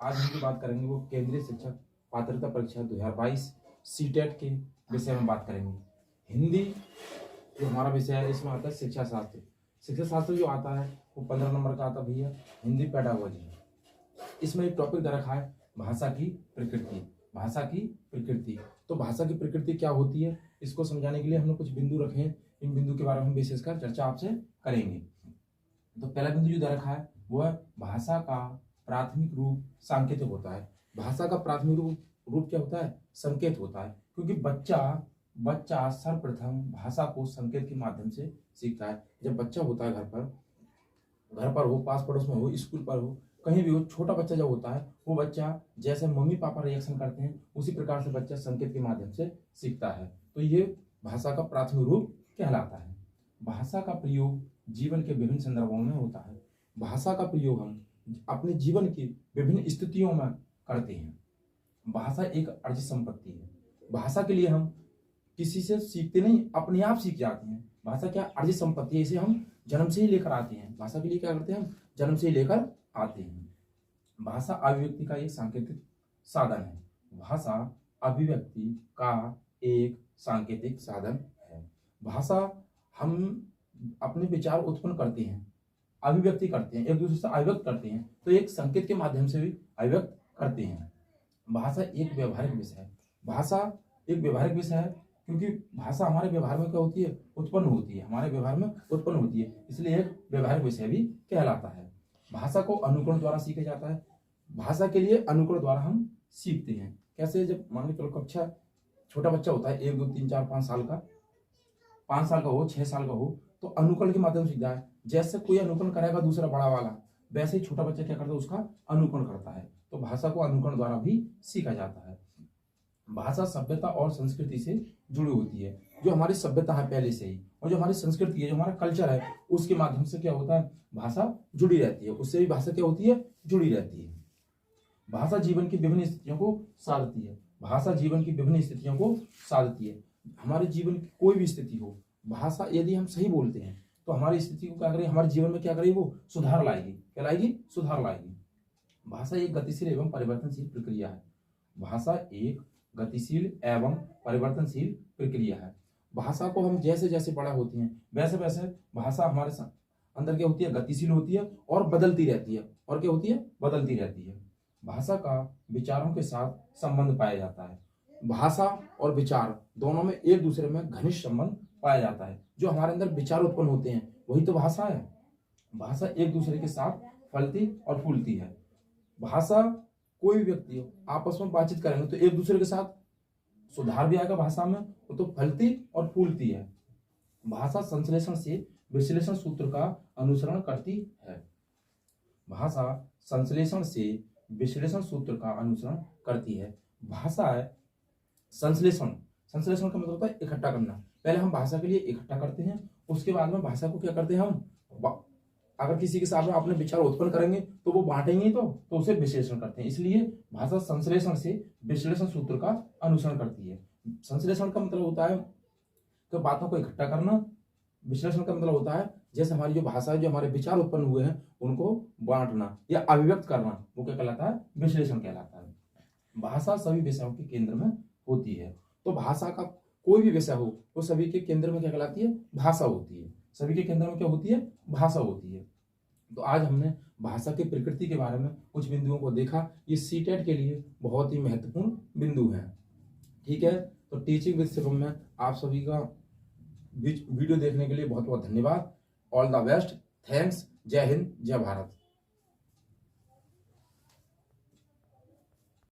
आज हम जो बात करेंगे वो केंद्रीय शिक्षक पात्रता परीक्षा 2022 सीटेट के विषय में बात करेंगे। हिंदी जो हमारा विषय है इसमें आता है शिक्षा शास्त्र। शिक्षा शास्त्र जो आता है वो 15 नंबर का आता है भैया, हिंदी पेडागोजी। इसमें एक टॉपिक दे रखा है भाषा की प्रकृति। भाषा की प्रकृति, तो भाषा की प्रकृति क्या होती है इसको समझाने के लिए हमने कुछ बिंदु रखे हैं। इन बिंदु के बारे में हम विशेषकर चर्चा आपसे करेंगे। तो पहला बिंदु जो दे रखा है वो है भाषा का प्राथमिक रूप सांकेतिक होता है। भाषा का प्राथमिक रूप क्या होता है? संकेत होता है, क्योंकि बच्चा सर्वप्रथम भाषा को संकेत के माध्यम से सीखता है। जब बच्चा होता है घर पर हो, पास पड़ोस में हो, स्कूल पर हो, कहीं भी हो, छोटा बच्चा जब होता है वो बच्चा जैसे मम्मी पापा रिएक्शन करते हैं उसी प्रकार से बच्चा संकेत के माध्यम से सीखता है। तो ये भाषा का प्राथमिक रूप कहलाता है। भाषा का प्रयोग जीवन के विभिन्न संदर्भों में होता है। भाषा का प्रयोग हम अपने जीवन की विभिन्न स्थितियों में करते हैं। भाषा एक अर्जित संपत्ति है। भाषा के लिए हम किसी से सीखते नहीं, अपने आप सीख जाते हैं। भाषा क्या अर्जित संपत्ति है, इसे हम जन्म से ही लेकर आते हैं। भाषा के लिए क्या करते हैं हम? जन्म से ही लेकर आते हैं। भाषा अभिव्यक्ति का एक सांकेतिक साधन है। भाषा अभिव्यक्ति का एक सांकेतिक साधन है। भाषा हम अपने विचार उत्पन्न करते हैं, अभिव्यक्ति करते हैं, एक दूसरे से अभिव्यक्त करते हैं, तो एक संकेत के माध्यम से भी अभिव्यक्त करते हैं। भाषा एक व्यवहारिक विषय है। भाषा एक व्यवहारिक विषय है क्योंकि भाषा हमारे व्यवहार में क्या होती है? उत्पन्न होती है, हमारे व्यवहार में उत्पन्न होती है, इसलिए एक व्यवहारिक विषय भी कहलाता है। भाषा को अनुकरण द्वारा सीखा जाता है। भाषा के लिए अनुकरण द्वारा हम सीखते हैं। कैसे? जब मान लो चलो कक्षा, छोटा बच्चा होता है 1 2 3 4 5 साल का, 5 साल का हो, 6 साल का हो, तो अनुकरण के माध्यम से सीखता है। जैसे कोई अनुकरण करेगा दूसरा बड़ा वाला, वैसे ही छोटा बच्चा क्या करता है? उसका अनुकरण करता है। तो भाषा को अनुकरण द्वारा भी सीखा जाता है। भाषा सभ्यता और संस्कृति से जुड़ी होती है। जो हमारी सभ्यता है पहले से ही, और जो हमारी संस्कृति है, जो हमारा कल्चर है, उसके माध्यम से क्या होता है? भाषा जुड़ी रहती है। उससे भी भाषा क्या होती है? जुड़ी रहती है। भाषा जीवन की विभिन्न स्थितियों को साधती है। भाषा जीवन की विभिन्न स्थितियों को साधती है। हमारे जीवन की कोई भी स्थिति हो, भाषा यदि हम सही बोलते हैं तो हमारी स्थिति को क्या करेगी? हमारे जीवन में क्या करेगी? वो सुधार लाएगी। क्या लाएगी? सुधार लाएगी। भाषा एक गतिशील एवं परिवर्तनशील प्रक्रिया है। भाषा एक गतिशील एवं परिवर्तनशील प्रक्रिया है। भाषा को हम जैसे जैसे बड़ा होते हैं वैसे वैसे भाषा हमारे अंदर क्या होती है? गतिशील होती है और बदलती रहती है। और क्या होती है? बदलती रहती है। भाषा का विचारों के साथ संबंध पाया जाता है। भाषा और विचार दोनों में एक दूसरे में घनिष्ठ संबंध पाया जाता है। जो हमारे अंदर विचार उत्पन्न होते हैं वही तो भाषा है। भाषा एक दूसरे के साथ फलती और फूलती है। भाषा, कोई भी व्यक्ति हो, आपस में बातचीत करेंगे तो एक दूसरे के साथ सुधार भी आएगा भाषा में, वो तो फलती और फूलती है। भाषा संश्लेषण से विश्लेषण सूत्र का अनुसरण करती है। भाषा संश्लेषण से विश्लेषण सूत्र का अनुसरण करती है। भाषा है संश्लेषण। संश्लेषण का मतलब होता है इकट्ठा करना। पहले हम भाषा के लिए इकट्ठा करते हैं, उसके बाद में भाषा को क्या करते हैं हम? अगर किसी के साथ में अपने विचार उत्पन्न करेंगे तो वो बांटेंगे तो उसे विश्लेषण करते हैं। इसलिए भाषा संश्लेषण से विश्लेषण सूत्र का अनुसरण करती है। संश्लेषण का मतलब होता है कि बातों को इकट्ठा करना। विश्लेषण का मतलब होता है जैसे हमारी जो भाषा है, जो हमारे विचार उत्पन्न हुए हैं उनको बांटना या अभिव्यक्त करना, वो क्या कहलाता है? विश्लेषण कहलाता है। भाषा सभी विषयों के केंद्र में होती है। तो भाषा का कोई भी विषय हो वो सभी के केंद्र में क्या कहलाती है? भाषा होती है। सभी के केंद्र में क्या होती है? भाषा होती है। तो आज हमने भाषा की प्रकृति के बारे में कुछ बिंदुओं को देखा। ये सीटेट के लिए बहुत ही महत्वपूर्ण बिंदु हैं। ठीक है, तो टीचिंग विद शिवम में आप सभी का वीडियो देखने के लिए बहुत बहुत धन्यवाद। ऑल द बेस्ट, थैंक्स, जय हिंद, जय भारत।